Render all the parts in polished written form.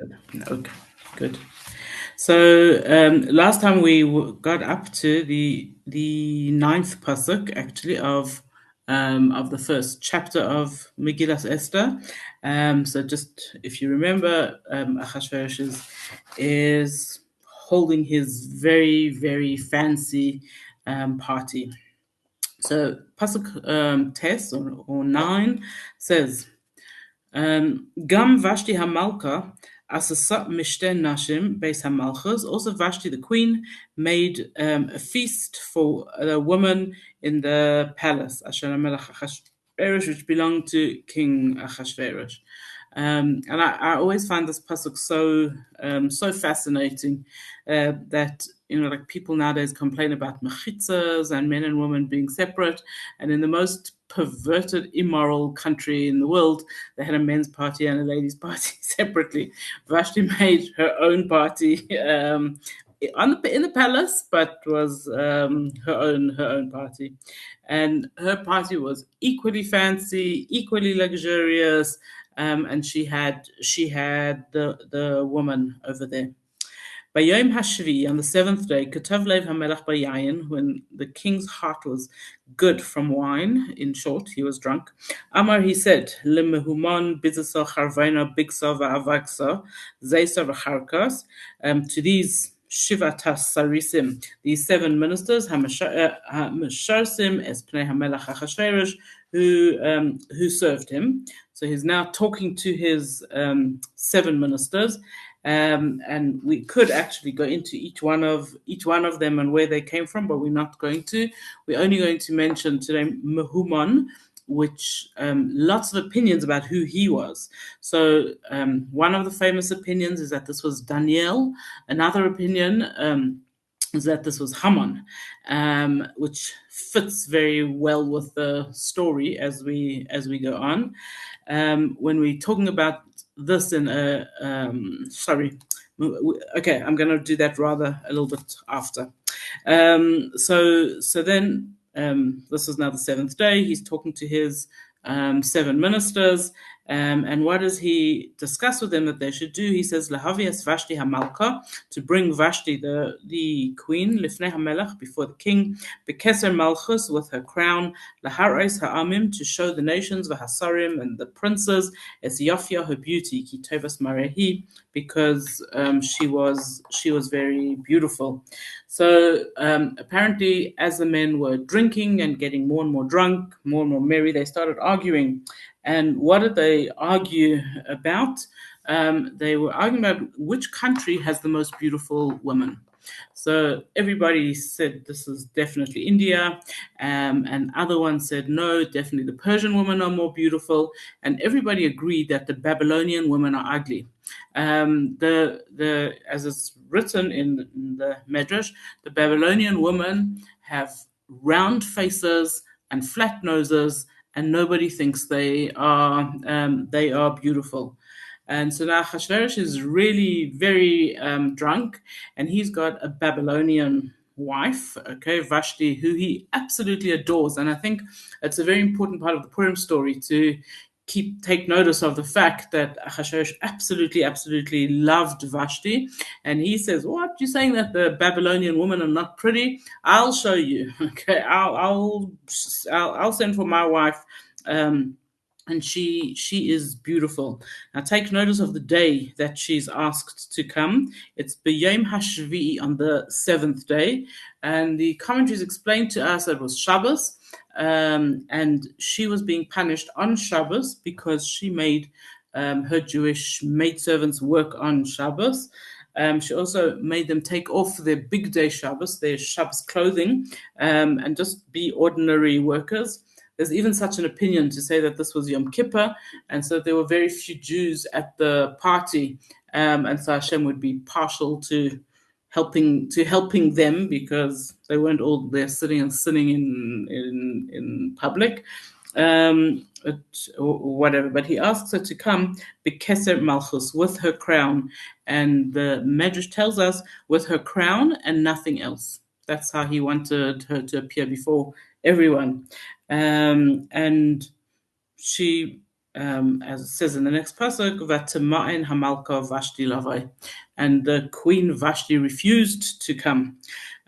Okay, good. So last time we got up to the ninth pasuk, actually, of the first chapter of Megilat Esther. So just if you remember, Achashverosh is holding his very very fancy party. So pasuk tes or 9 says. Gam Vashti Hamalka, Asasa Mishten Nashim, Beis Hamalchus. Also, Vashti the queen made a feast for the woman in the palace, Asher Melech Achashverosh, which belonged to King Achashverosh. And I always find this pasuk so fascinating that like people nowadays complain about mechitzas and men and women being separate, and in the most perverted, immoral country in the world, they had a men's party and a ladies' party separately. Vashti made her own party in the palace, but was her own party, and her party was equally fancy, equally luxurious, and she had the woman over there. Bayom Hashvi, on the seventh day, Katav Lev Hamelach Bayayin, when the king's heart was good from wine, in short, he was drunk. Amar, he said, Lemehumon Bizaso Harvaina Bigsa Va'avaksa, Zaisa V'charkas, to these Shivatas Sarisim, these seven ministers, Hamasharsim, Espnei Hamelach Achashverosh, who served him. So he's now talking to his seven ministers, and we could actually go into each one of them and where they came from, but we're not going to. We're only going to mention today Mehumon, which lots of opinions about who he was. So one of the famous opinions is that this was Daniel. Another opinion is that this was Haman, which fits very well with the story as we go on. When we're talking about this in a okay, I'm going to do that rather a little bit after. So then this is now the seventh day. He's talking to his seven ministers. And what does he discuss with them that they should do? He says, Lahavias Vashti Hamalka, to bring Vashti, the queen, Lifnei Hamelach, before the king, Bekeser Malchus, with her crown, Laharais Ha'amim, to show the nations, Vahasarim, and the princes, Es Yafia, her beauty, Ki Tovas Marehi, because she was very beautiful. So apparently, as the men were drinking and getting more and more drunk, more and more merry, they started arguing. And what did they argue about? They were arguing about which country has the most beautiful women. So everybody said this is definitely India, and other ones said no, definitely the Persian women are more beautiful, and everybody agreed that the Babylonian women are ugly. The as it's written in the Medrash, the Babylonian women have round faces and flat noses, and nobody thinks they are beautiful. And so now Hashverosh is really very drunk, and he's got a Babylonian wife, okay, Vashti, who he absolutely adores. And I think it's a very important part of the Purim story to take notice of the fact that Achashverosh absolutely loved Vashti, and he says, "What, you're saying that the Babylonian women are not pretty? I'll show you. Okay, I'll send for my wife." And she is beautiful. Now take notice of the day that she's asked to come. It's B'Yom Hashvi'i, on the seventh day, and the commentaries explain to us that it was Shabbos, and she was being punished on Shabbos because she made her Jewish maidservants work on Shabbos. She also made them take off their big day Shabbos, their Shabbos clothing, and just be ordinary workers. There's even such an opinion to say that this was Yom Kippur, and so there were very few Jews at the party, and so Hashem would be partial to helping them because they weren't all there sitting and sinning in public, or whatever. But he asks her to come, Bekeser Malchus, with her crown, and the Medrash tells us with her crown and nothing else. That's how he wanted her to appear before everyone. And she as it says in the next pasuk, "Vatemain Hamalka Vashti Lavai," and the queen Vashti refused to come,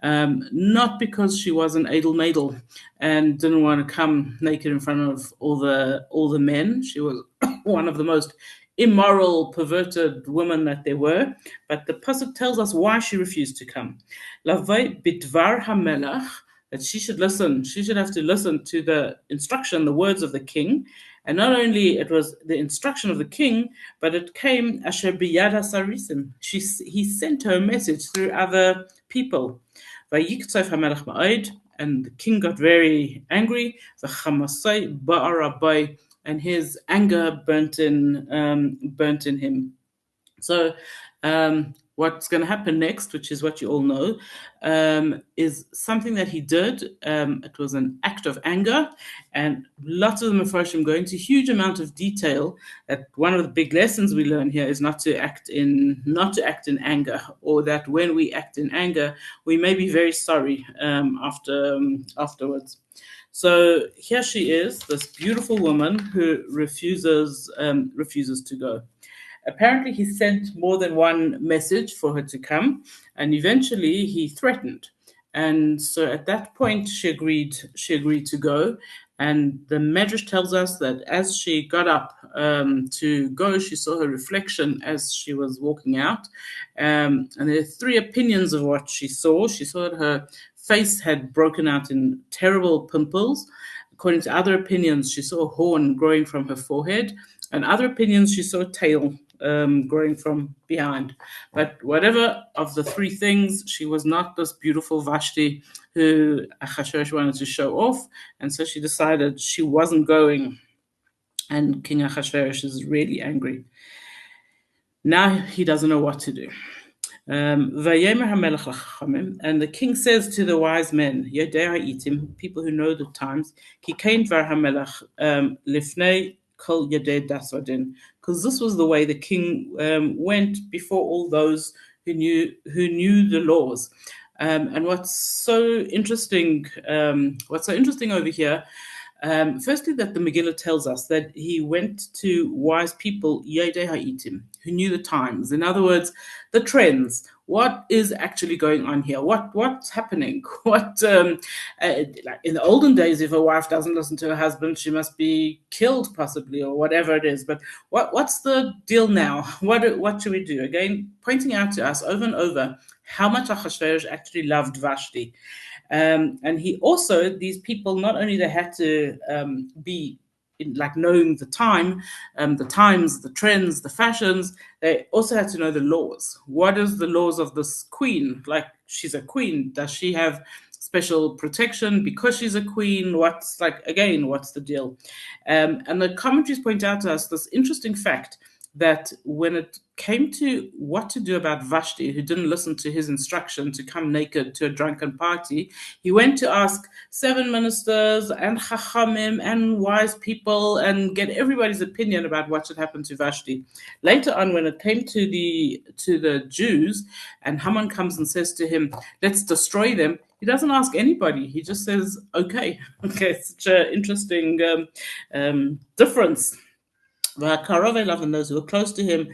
not because she was an Adel Madel and didn't want to come naked in front of all the men. She was one of the most immoral, perverted women that there were. But the pasuk tells us why she refused to come. Lavai bidvar hamelach, that she should listen. She should have to listen to the instruction, the words of the king. And not only it was the instruction of the king, but it came asher biyad sarisim. He sent her a message through other people. Vayiktzov hamelach ma'od, and the king got very angry. V'chamasai ba'arabai, and his anger burnt in him. So, what's going to happen next, which is what you all know, is something that he did. It was an act of anger, and lots of the Mefarshim go into huge amount of detail. That one of the big lessons we learn here is not to act in anger, or that when we act in anger, we may be very sorry afterwards. So here she is, this beautiful woman who refuses to go. Apparently, he sent more than one message for her to come, and eventually he threatened. And so at that point, she agreed to go. And the Medrash tells us that as she got up to go, she saw her reflection as she was walking out. And there are three opinions of what she saw. She saw that her face had broken out in terrible pimples. According to other opinions, she saw a horn growing from her forehead. And other opinions, she saw a tail growing from behind. But whatever of the three things, she was not this beautiful Vashti who Achashverosh wanted to show off. And so she decided she wasn't going. And King Achashverosh is really angry. Now he doesn't know what to do. And the king says to the wise men, people who know the times, because this was the way the king went before all those who knew the laws. And what's so interesting over here, firstly, that the Megillah tells us that he went to wise people, Yedei Ha'itim, who knew the times. In other words, the trends. What is actually going on here? What's happening? Like in the olden days, if a wife doesn't listen to her husband, she must be killed, possibly, or whatever it is. But what's the deal now? What should we do? Again, pointing out to us over and over how much Achashverosh actually loved Vashti. And he also, these people, not only they had to be knowing the time, the times, the trends, the fashions, they also had to know the laws. What is the laws of this queen? Like, she's a queen. Does she have special protection because she's a queen? What's the deal? And the commentaries point out to us this interesting fact that when it came to what to do about Vashti, who didn't listen to his instruction to come naked to a drunken party, he went to ask 7 ministers and chachamim and wise people and get everybody's opinion about what should happen to Vashti. Later on, when it came to the Jews, and Haman comes and says to him, "Let's destroy them," he doesn't ask anybody. He just says, "Okay." Such an interesting difference. And those who were close to him,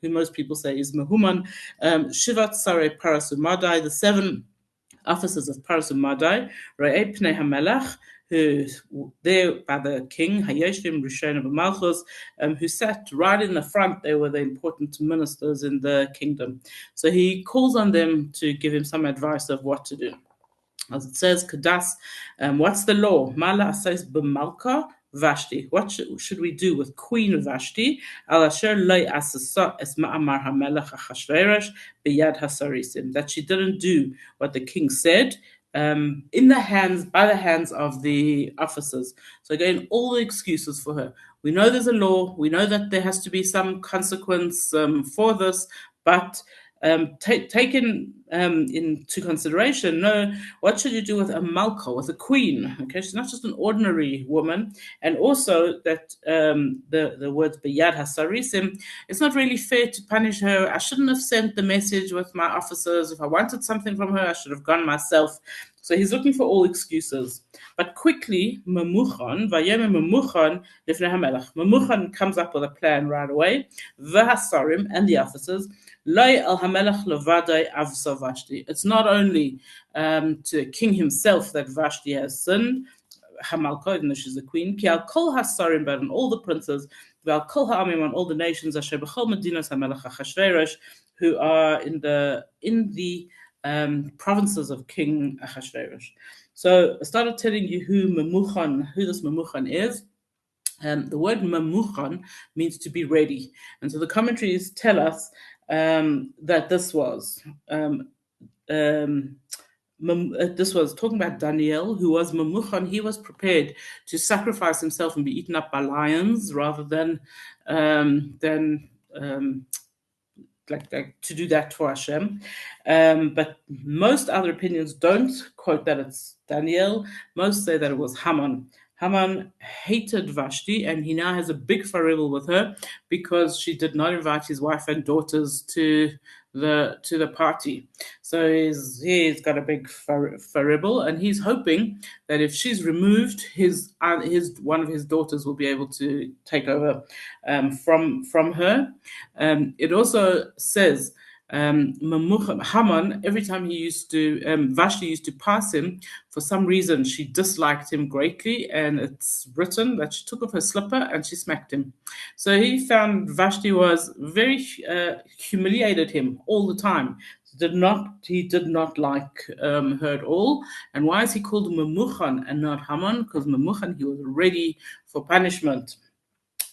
who most people say is Mehuman, Shivat Sare Parasumadai, the 7 officers of Parasumadai, Ra'ei Pnei HaMelech, who there by the king, Hayeshim Rishon B'Malchus, who sat right in the front. They were the important ministers in the kingdom. So he calls on them to give him some advice of what to do. As it says, Kadas, what's the law? Mala asais b'malka Vashti. What should we do with Queen Vashti? Al asher loy asasa es ma'amar hamelech Achashverosh b'yad hasarisim. That she didn't do what the king said, by the hands of the officers. So again, all the excuses for her. We know there's a law. We know that there has to be some consequence for this, but taken into consideration, no, what should you do with a malka, with a queen? Okay, she's not just an ordinary woman. And also that the words biyad hasarisim, it's not really fair to punish her. I shouldn't have sent the message with my officers. If I wanted something from her, I should have gone myself. So he's looking for all excuses. But quickly, Vayemer Lifnei HaMelech. Memuchan comes up with a plan right away. V'hasarim, and the officers, Loi al HaMelech levadai avsa Vashti. It's not only to the king himself that Vashti has sinned, Hamalko, even though she's the queen, Ki al kol hasarim, but on all the princes, Val kol ha'amim, on all the nations, Asher b'chol medinas HaMelech Achashverosh, who are in the provinces of King Achashverosh. So I started telling you who this Memuchan is. The word Memuchan means to be ready, and so the commentaries tell us that this was talking about Daniel, who was Memuchan. He was prepared to sacrifice himself and be eaten up by lions rather than like to do that for Hashem. But most other opinions don't quote that it's Daniel. Most say that it was Haman. Haman hated Vashti, and he now has a big faribel with her because she did not invite his wife and daughters to the party. So he's got a big faribel, and he's hoping that if she's removed, his one of his daughters will be able to take over from her. It also says Haman, every time Vashti used to pass him, for some reason she disliked him greatly, and it's written that she took off her slipper and she smacked him. So he found Vashti was very humiliated him all the time. He did not like her at all. And why is he called Memuchan and not Haman? Because Memuchan, he was ready for punishment.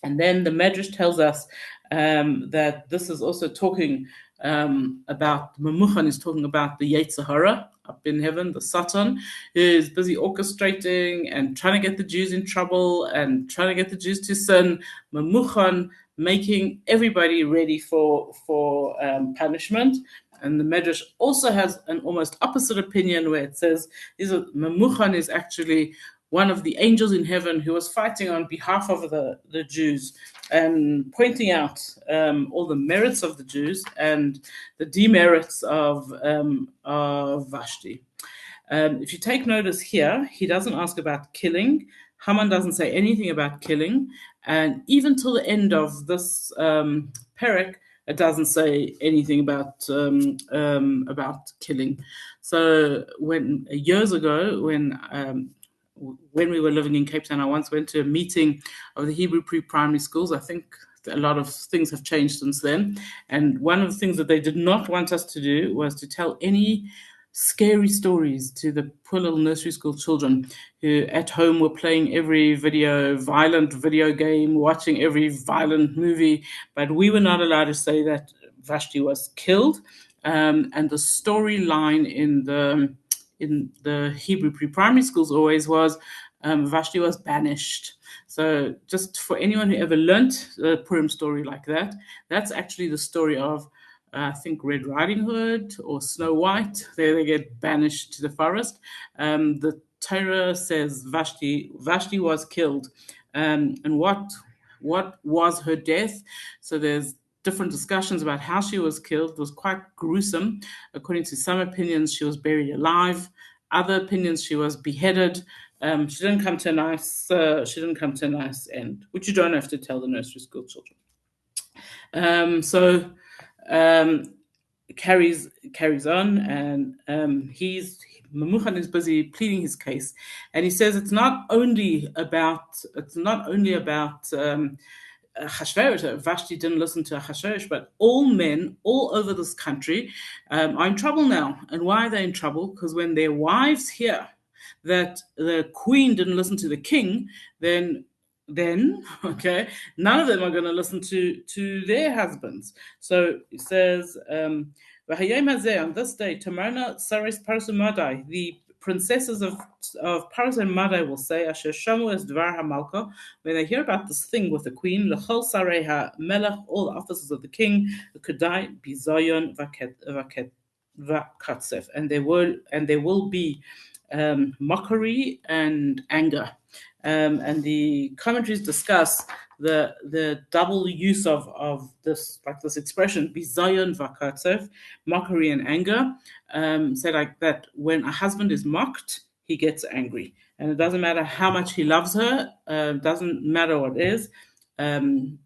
And then the Medrash tells us that this is also talking about Memuchan is talking about the Yetzer Hara up in heaven, the Satan, who is busy orchestrating and trying to get the Jews in trouble and trying to get the Jews to sin. Memuchan making everybody ready for punishment. And the Medrash also has an almost opposite opinion where it says Memuchan is actually one of the angels in heaven who was fighting on behalf of the Jews and pointing out all the merits of the Jews and the demerits of Vashti. If you take notice here, he doesn't ask about killing. Haman doesn't say anything about killing. And even till the end of this perek, it doesn't say anything about killing. So years ago, when we were living in Cape Town, I once went to a meeting of the Hebrew pre-primary schools. I think a lot of things have changed since then. And one of the things that they did not want us to do was to tell any scary stories to the poor little nursery school children who at home were playing every violent video game, watching every violent movie. But we were not allowed to say that Vashti was killed. And the storyline in the Hebrew pre-primary schools always was Vashti was banished. So just for anyone who ever learnt the Purim story like that, that's actually the story of, I think, Red Riding Hood or Snow White. They get banished to the forest. The Torah says Vashti was killed. And what was her death? So there's different discussions about how she was killed. It was quite gruesome. According to some opinions, she was buried alive. Other opinions, she was beheaded. She didn't come to a nice end, which you don't have to tell the nursery school children. Carries on, and Memuchan is busy pleading his case, and he says it's not only about Achashverosh. Vashti didn't listen to Achashverosh, but all men all over this country are in trouble now. And why are they in trouble? Because when their wives hear that the queen didn't listen to the king, then okay, none of them are going to listen to their husbands. So it says, on this day, Tamarna Saris Parasumadai, the princesses of Paras and Madai will say, Asher Shamu es Dvar HaMalka, when they hear about this thing with the queen, L'chol Sarei HaMelech, all the officers of the king, Kedai Bizayon Vakatsef, and there will be mockery and anger. And the commentaries discuss the double use of this, like this expression bizayon vakatsev, mockery and anger. Say like that, when a husband is mocked, he gets angry, and it doesn't matter how much he loves her, doesn't matter what it is. um,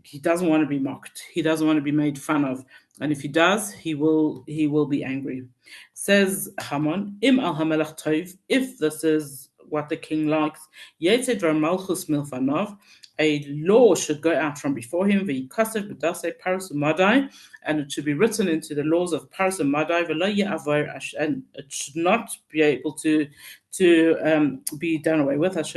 he doesn't want to be mocked. He doesn't want to be made fun of. And if he does, he will be angry. Says Haman, Im al hamelach tov, if this is what the king likes, Yetzed var malchus milfanov, a law should go out from before him, v'yikasev b'dasei paras u'madai, and it should be written into the laws of paras and madai, v'lo ye'avar, and it should not be able to be done away with. That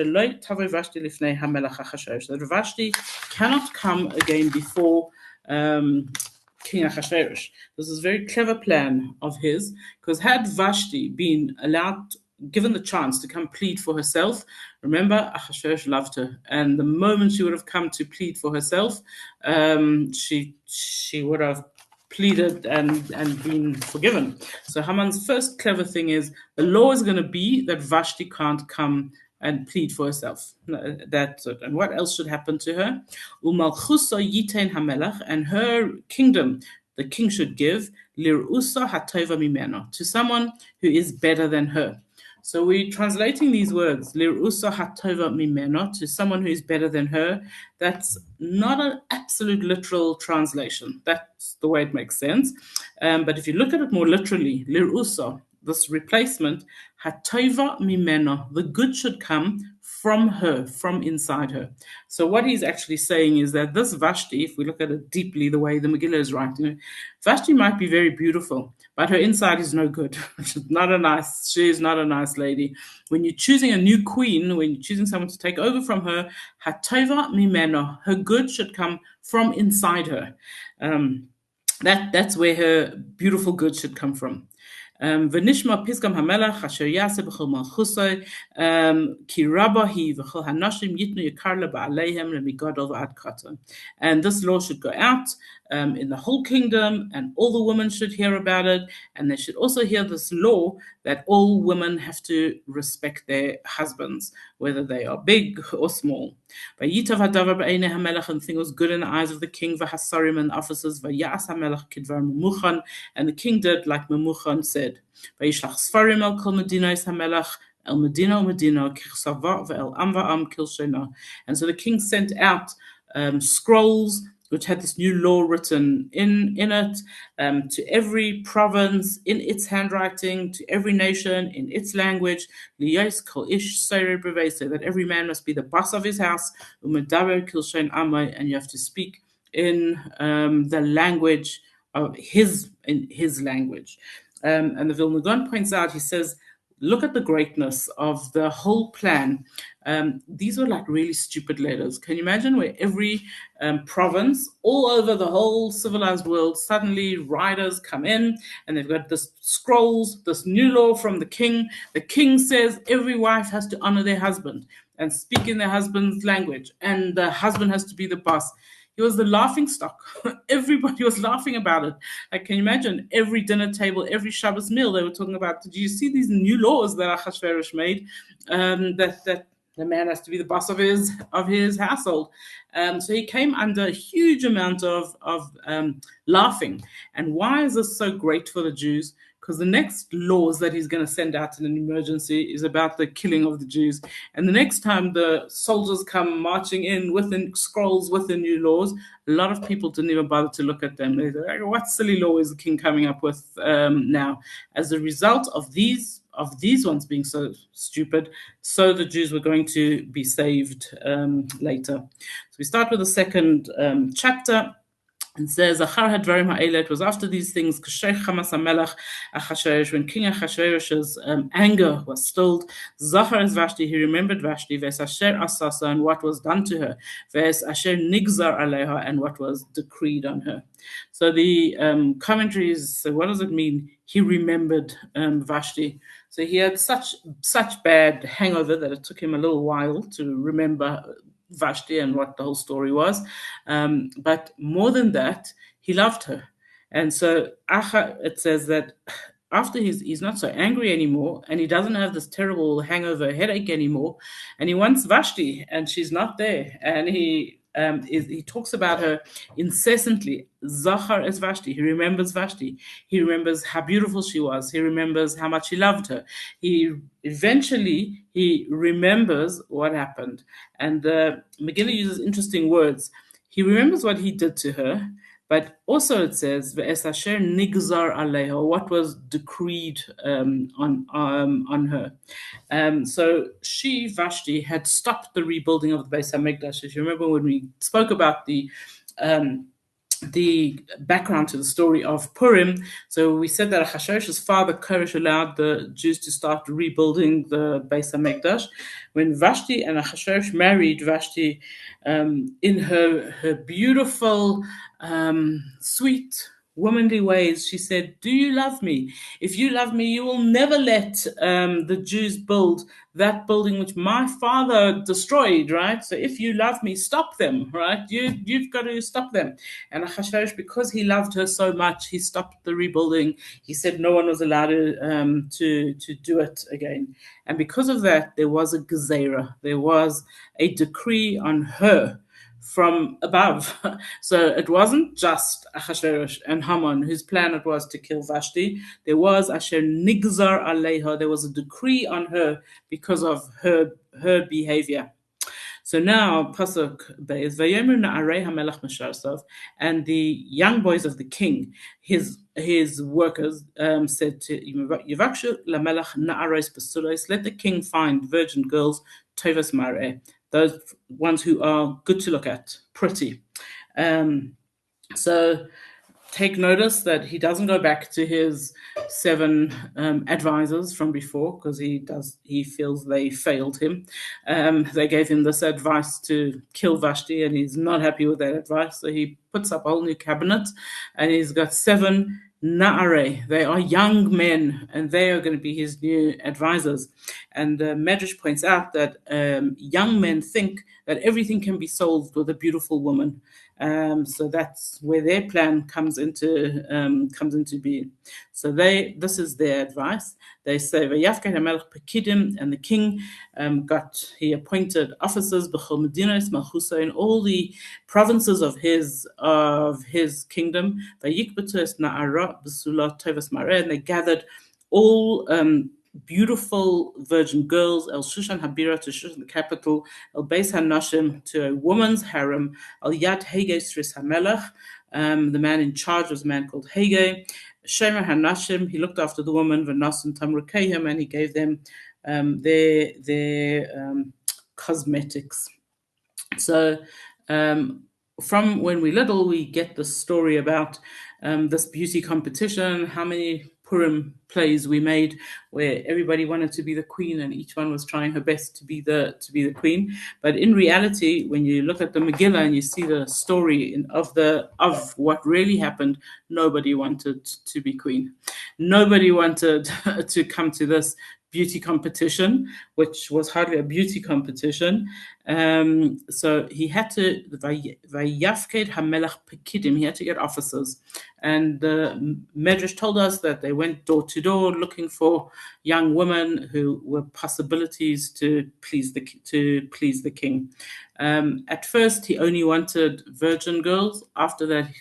Vashti cannot come again before King Achashverosh. This is a very clever plan of his, because had Vashti been allowed, given the chance to come plead for herself, remember Achashverosh loved her, and the moment she would have come to plead for herself, she would have pleaded and been forgiven. So Haman's first clever thing is the law is going to be that Vashti can't come and plead for herself. That's it. And what else should happen to her? Umalchusa yitain hamelach, and her kingdom the king should give lirusa hatova mimeno, to someone who is better than her. So we're translating these words, lirusa hatova mimeno, to someone who is better than her. That's not an absolute literal translation. That's the way it makes sense. But if you look at it more literally, lirusa, this replacement, hatova mimeno, the good should come from her, from inside her. So what he's actually saying is that this Vashti, if we look at it deeply, the way the Megillah is writing, Vashti might be very beautiful, but her inside is no good. She's not a nice lady. When you're choosing a new queen, when you're choosing someone to take over from her, hatova mimeno, her good should come from inside her. That's where her beautiful good should come from. V'nishma piskam hamelach asher yaseh b'chol malchusay ki rabba hi v'chol hanashim yitnu yikar leba'aleihem lemigadol v'ad katan. And this law should go out in the whole kingdom, and all the women should hear about it, and they should also hear this law that all women have to respect their husbands, whether they are big or small. Vayitav hadavar b'einei hamelach, and the thing was good in the eyes of the king, v'hasarim, and the officers, v'ya'as hamelach kidvar memuchan, and the king did like Memuchan said. Vayishlach sfarim el kol medinos hamelach, el medina medina kichsava ve'el am va'am kilshena. And so the king sent out scrolls which had this new law written in it, to every province in its handwriting, to every nation in its language, liyos kol ish seir b'veiseh, that every man must be the boss of his house, umedaber kilshen amai, and you have to speak in the language of his language. And the Vilna Gaon points out, he says, look at the greatness of the whole plan. These were like really stupid letters. Can you imagine where every province all over the whole civilized world, suddenly writers come in and they've got this scrolls, this new law from the king. The king says every wife has to honor their husband and speak in their husband's language, and the husband has to be the boss. He was the laughing stock. Everybody was laughing about it. Like, can you imagine every dinner table, every Shabbos meal, they were talking about, did you see these new laws that Achashverosh made, that the man has to be the boss of his household? So he came under a huge amount of laughing. And why is this so great for the Jews? Because the next laws that he's going to send out in an emergency is about the killing of the Jews. And the next time the soldiers come marching in with the scrolls with the new laws, a lot of people didn't even bother to look at them. They said, what silly law is the king coming up with now? As a result of these ones being so stupid, so the Jews were going to be saved later. So we start with the second chapter. And says, it was after these things, when King Achashverosh's anger was stilled, Zachar as Vashti, he remembered Vashti, and what was done to her, and what was decreed on her. So the commentaries say, what does it mean? He remembered Vashti. So he had such bad hangover that it took him a little while to remember Vashti and what the whole story was. But more than that, he loved her. And so it says that after he's not so angry anymore, and he doesn't have this terrible hangover headache anymore, and he wants Vashti, and she's not there, and he talks about her incessantly. Zachar es Vashti. He remembers Vashti. He remembers how beautiful she was. He remembers how much he loved her. He remembers what happened, and Megillah uses interesting words. He remembers what he did to her, but also it says "Ve'es asher nigzar aleha," what was decreed on her. So she, Vashti, had stopped the rebuilding of the Beis Hamikdash. If you remember when we spoke about um, the background to the story of Purim. So we said that Ahasuerus' father Koresh allowed the Jews to start rebuilding the Beis Hamikdash. When Vashti and Ahasuerus married, Vashti, in her beautiful, sweet, womanly ways, she said, "Do you love me? If you love me, you will never let the Jews build that building which my father destroyed, right? So if you love me, stop them, right? You've got to stop them." And Achashverosh, because he loved her so much, he stopped the rebuilding. He said no one was allowed to do it again. And because of that, there was a gezerah, there was a decree on her from above. So it wasn't just Achashverosh and Haman whose plan it was to kill Vashti. There was Asher Nigzar Aleha. There was a decree on her because of her behavior. So now Pasuk Beis Vayomer Na'arei HaMelech Masharsov, and the young boys of the king, his workers, said to Yivakshu LaMelech Na'aros Basulos, let the king find virgin girls Tovas Mareh, those ones who are good to look at, pretty. So take notice that he doesn't go back to his seven advisors from before, because he feels they failed him. They gave him this advice to kill Vashti, and he's not happy with that advice. So he puts up a whole new cabinet, and he's got seven Na'are. They are young men, and they are going to be his new advisors. And Medrash points out that young men think that everything can be solved with a beautiful woman. So that's where their plan comes into being. So this is their advice. They say Vayafkei HaMelech Pekidim, and the king he appointed officers b'chol medinos malchusa in all the provinces of his kingdom. Vayikbetu es na'ara b'sulah tovas mareh, and they gathered all beautiful virgin girls, El Shushan Habira to Shushan the capital, El Beis HaNashim to a woman's harem, El Yad Hege Sris HaMelech, the man in charge was a man called Hege, Shemer HaNashim, he looked after the woman, Vanasim Tamrukehem, and he gave them their cosmetics. So from when we're little, we get the story about this beauty competition, how many Purim plays we made where everybody wanted to be the queen and each one was trying her best to be the queen. But in reality, when you look at the Megillah and you see the story of what really happened, nobody wanted to be queen. Nobody wanted to come to this beauty competition, which was hardly a beauty competition. So he had to Vayafked HaMelech Pekidim. He had to get officers, and the Medrash told us that they went door to door looking for young women who were possibilities to please the king. At first, he only wanted virgin girls. After that,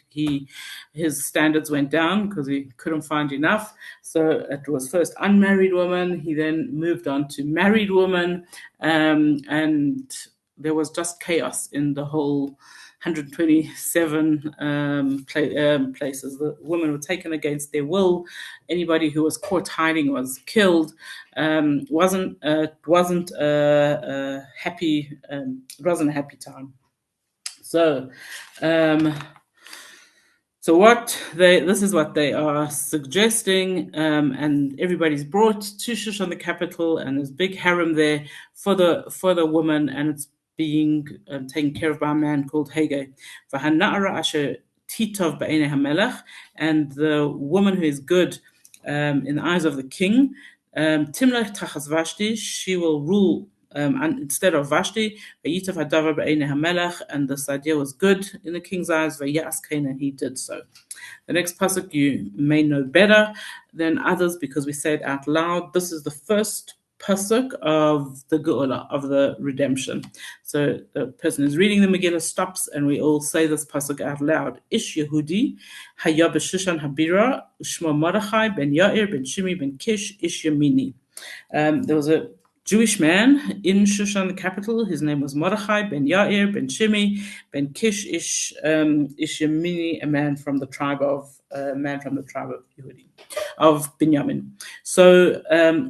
his standards went down because he couldn't find enough. So it was first unmarried women. He then moved on to married women, and there was just chaos in the whole 127 places. The women were taken against their will. Anybody who was caught hiding was killed. It wasn't a happy time. So this is what they are suggesting, and everybody's brought to Shushan the capital, and there's big harem there for the woman, and it's being taken care of by a man called Hege. And the woman who is good in the eyes of the king, Timlech Tachas Vashti, she will rule and instead of Vashti, Vayitav Hadavar B'Einei HaMelech, and this idea was good in the king's eyes. Vayas Cain, and he did so. The next pasuk you may know better than others because we say it out loud. This is the first pasuk of the Geula, of the redemption. So the person who's reading the Megillah stops, and we all say this pasuk out loud. Ish Yehudi, Haya b'Shushan Habira, Ushmo Mordechai ben Yair ben Shimi ben Kish, Ish Yamini. There was a Jewish man in Shushan, the capital. His name was Mordechai ben Yair ben Shimi ben Kish Ish Yemini, a man from the tribe of Yehudi, of Binyamin. So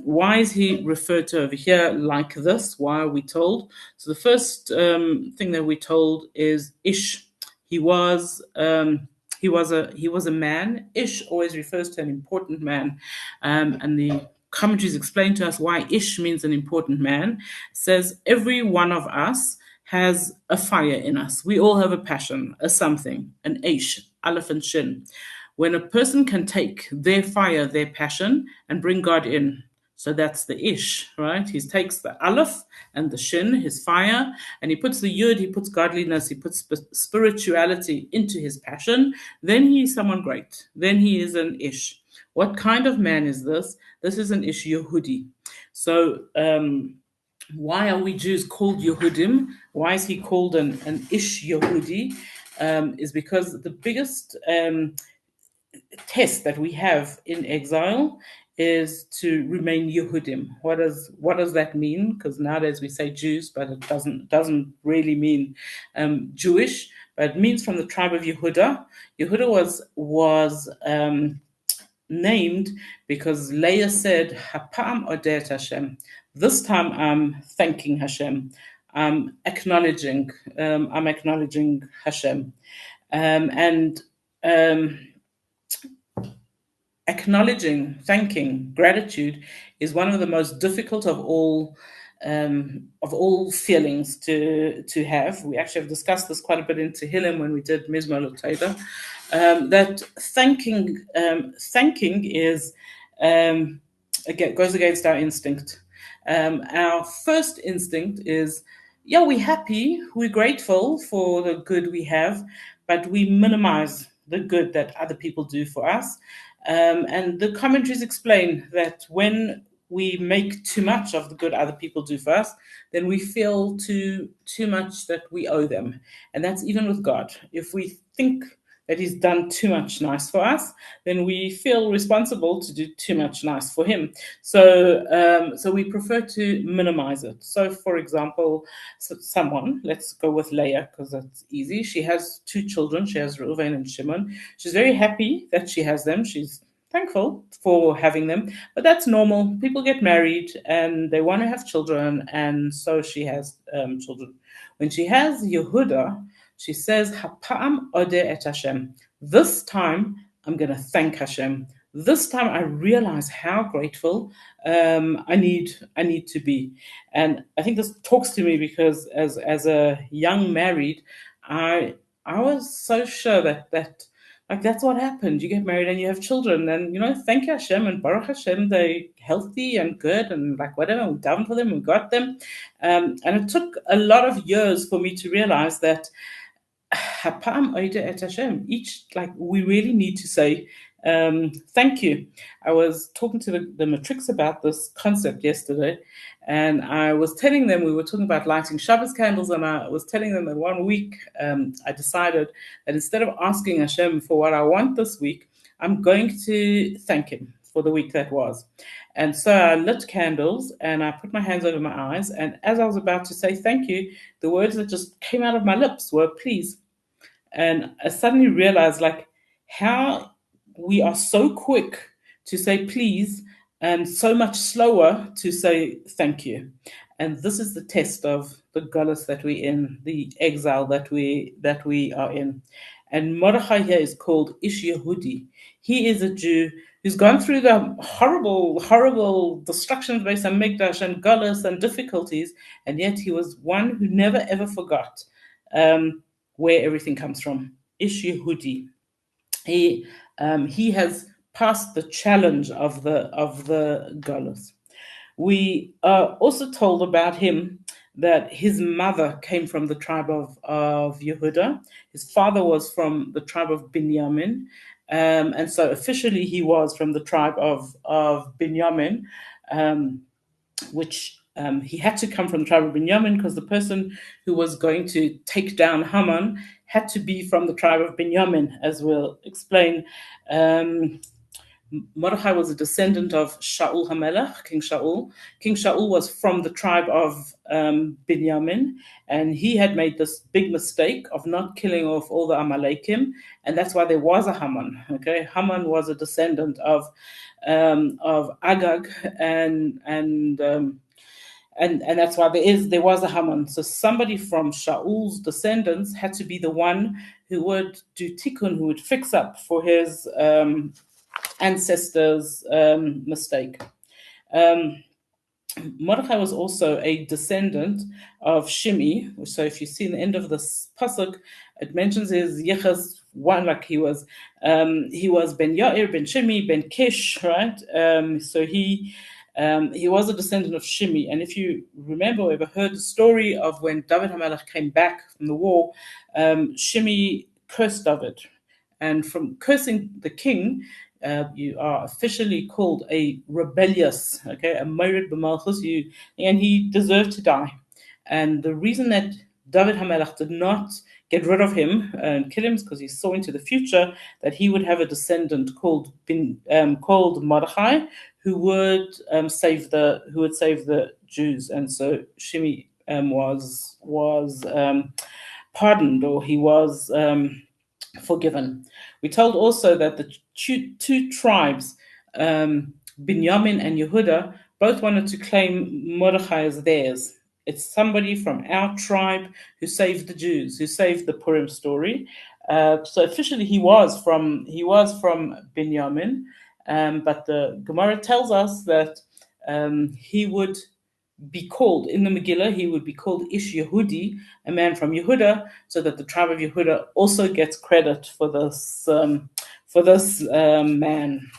why is he referred to over here like this? Why are we told? So the first thing that we're told is Ish. He was a man. Ish always refers to an important man, and the commentaries explain to us why Ish means an important man. It says every one of us has a fire in us. We all have a passion, a something, an Ish, Aleph and Shin. When a person can take their fire, their passion, and bring God in. So that's the Ish, right? He takes the Aleph and the Shin, his fire, and he puts the Yud, he puts godliness, he puts spirituality into his passion. Then he is someone great. Then he is an Ish. What kind of man is this? This is an Ish Yehudi. So why are we Jews called Yehudim? Why is he called an Ish Yehudi? Is because the biggest test that we have in exile is to remain Yehudim. What does that mean? Because nowadays we say Jews, but it doesn't really mean Jewish, but it means from the tribe of Yehuda. Yehuda was named because Leah said, "Hapam odet Hashem." This time I'm thanking Hashem. I'm acknowledging Hashem, and acknowledging, thanking, gratitude is one of the most difficult of all feelings to have. We actually have discussed this quite a bit in Tehillim when we did Mizmor L'Torah. That thanking is goes against our instinct. Our first instinct is, yeah, we're happy, we're grateful for the good we have, but we minimize the good that other people do for us. And the commentaries explain that when we make too much of the good other people do for us, then we feel too much that we owe them. And that's even with God. If we think that he's done too much nice for us, then we feel responsible to do too much nice for him. So we prefer to minimize it. So, for example, someone, let's go with Leah because that's easy. She has 2 children. She has Reuven and Shimon. She's very happy that she has them. She's thankful for having them, but that's normal. People get married and they want to have children, and so she has children. When she has Yehuda, she says, "Hapam odeh et Hashem." This time, I'm going to thank Hashem. This time, I realize how grateful I need to be, and I think this talks to me because as a young married, I was so sure that like that's what happened. You get married and you have children, and thank Hashem and Baruch Hashem, they're healthy and good and like whatever. We davened for them, we got them, and it took a lot of years for me to realize that. Hapam oide et Hashem. We really need to say thank you. I was talking to the matrix about this concept yesterday, and I was telling them, we were talking about lighting Shabbos candles, and I was telling them that one week I decided that instead of asking Hashem for what I want this week, I'm going to thank him for the week that was. And so I lit candles and I put my hands over my eyes. And as I was about to say thank you, the words that just came out of my lips were please. And I suddenly realized how we are so quick to say please and so much slower to say thank you. And this is the test of the galus that we're in, the exile that we are in. And Mordechai here is called Ish Yehudi. He is a Jew who's gone through the horrible, horrible destruction of Beis Hamikdash and galus and difficulties, and yet he was one who never ever forgot where everything comes from. Ish Yehudi. He has passed the challenge of the galus. We are also told about him that his mother came from the tribe of Yehuda. His father was from the tribe of Binyamin. And so officially he was from the tribe of Binyamin, which he had to come from the tribe of Binyamin because the person who was going to take down Haman had to be from the tribe of Binyamin, as we'll explain. Um, Mordechai was a descendant of Shaul HaMelech, King Shaul. King Shaul was from the tribe of Binyamin, and he had made this big mistake of not killing off all the Amalekim, and that's why there was a Haman. Okay, Haman was a descendant of Agag, and that's why there was a Haman. So somebody from Shaul's descendants had to be the one who would do tikkun, who would fix up for his ancestors' mistake. Mordechai was also a descendant of Shimi. So if you see in the end of this pasuk, it mentions his Yechaz one, like he was Ben Yair, Ben Shimi, Ben Kish, right? So he was a descendant of Shimi. And if you remember or ever heard the story of when David HaMelech came back from the war, Shimi cursed David. And from cursing the king, you are officially called a rebellious, okay, a morid b'malchus, and he deserved to die. And the reason that David HaMelech did not get rid of him and kill him is because he saw into the future that he would have a descendant called Mordechai, who would save the Jews. And so Shimi was pardoned, or he was forgiven. We told also that the two tribes, Binyamin and Yehuda, both wanted to claim Mordechai as theirs. It's somebody from our tribe who saved the Jews, who saved the Purim story. So officially, he was from Binyamin, but the Gemara tells us that he would be called in the Megillah, he would be called Ish Yehudi, a man from Yehuda, so that the tribe of Yehuda also gets credit for this man.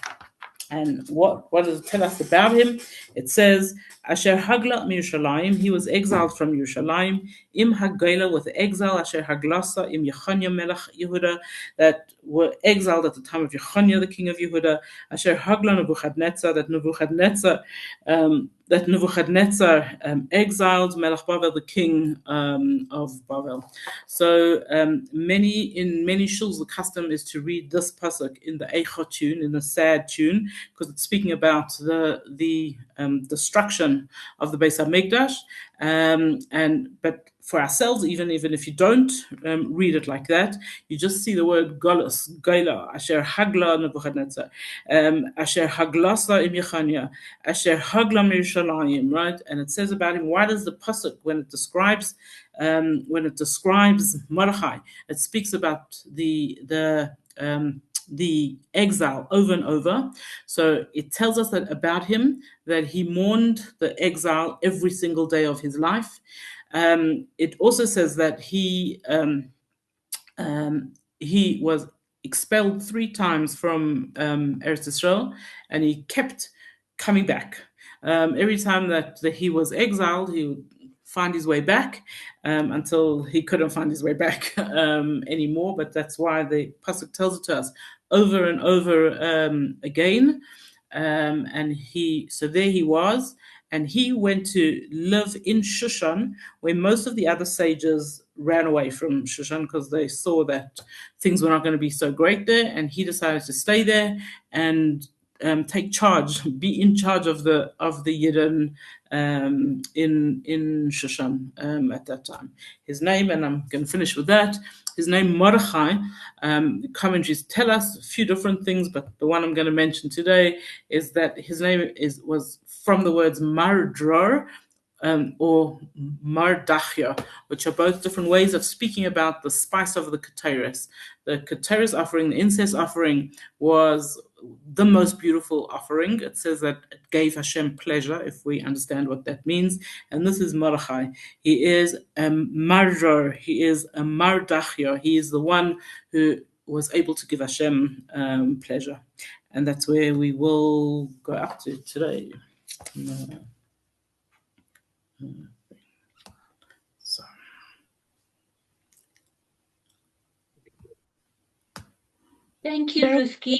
And what does it tell us about him? It says, Asher Hagla Yerushalayim, he was exiled from Yerushalayim, Im Hagela, with exile, Asher Haglasa, Im Yechanya Melech Yehuda, that were exiled at the time of Yechanya, the king of Yehuda, Asher Hagla Nebuchadnezzar, that Nebuchadnezzar exiled Melech Bavel, the king of Bavel. So in many shuls, the custom is to read this pasuk in the Eicha tune, in the sad tune, because it's speaking about the destruction of the Beis HaMikdash. But for ourselves, even if you don't read it like that, you just see the word Golus, Gaila, Asher Hagla Nebuchadnezzar, Asher Haglasa Im Yechanya, Asher Hagla Yerushalayim, right? And it says about him, why does the pasuk, when it describes Mordechai, it speaks about the exile over and over. So it tells us that about him, that he mourned the exile every single day of his life. It also says that he was expelled 3 times from Eretz Israel, and he kept coming back. Every time that he was exiled, he would find his way back until he couldn't find his way back anymore. But that's why the pasuk tells it to us over and over again. And there he was, and he went to live in Shushan, where most of the other sages ran away from Shushan because they saw that things were not going to be so great there, and he decided to stay there and take charge, be in charge of the Yidden in Shushan at that time. His name, and I'm going to finish with that, his name Mordechai. Commentaries tell us a few different things, but the one I'm going to mention today is that his name was from the words Mardror, or Mardachya, which are both different ways of speaking about the spice of the Keteris. The Keteris offering, the incense offering, was the most beautiful offering. It says that it gave Hashem pleasure, if we understand what that means. And this is Mordechai. He is a Mardor, he is a Mardachya, he is the one who was able to give Hashem pleasure. And that's where we will go up to today. So, Thank you, Ruski.